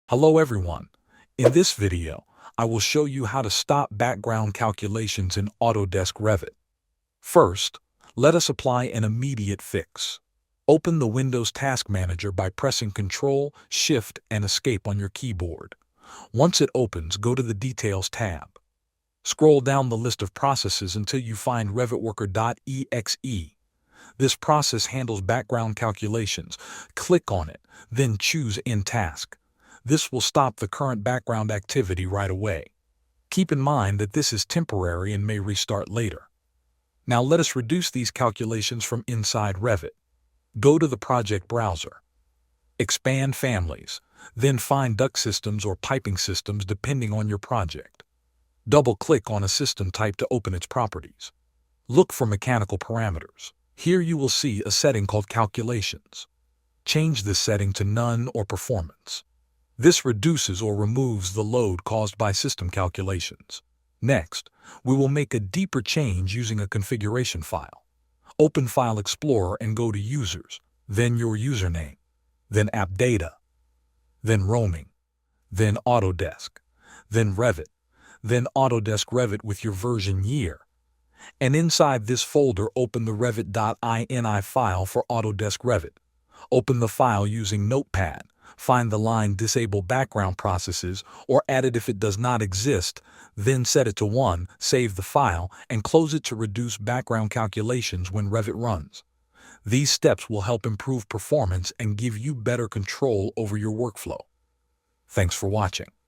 Hello everyone. In this video, I will show you how to stop background calculations in Autodesk Revit. First, let us apply an immediate fix. Open the Windows Task Manager by pressing Ctrl, Shift, and Escape on your keyboard. Once it opens, go to the Details tab. Scroll down the list of processes until you find RevitWorker.exe. This process handles background calculations. Click on it, then choose End Task. This will stop the current background activity right away. Keep in mind that this is temporary and may restart later. Now let us reduce these calculations from inside Revit. Go to the project browser. Expand Families, then find duct systems or piping systems depending on your project. Double-click on a system type to open its properties. Look for Mechanical Parameters. Here you will see a setting called Calculations. Change this setting to None or Performance. This reduces or removes the load caused by system calculations. Next, we will make a deeper change using a configuration file. Open File Explorer and go to Users, then your username, then App Data, then Roaming, then Autodesk, then Revit, then Autodesk Revit with your version year. And inside this folder, open the Revit.ini file for Autodesk Revit. Open the file using Notepad. Find the line Disable Background Processes or add it if it does not exist, then set it to 1, save the file, and close it to reduce background calculations when Revit runs. These steps will help improve performance and give you better control over your workflow. Thanks for watching.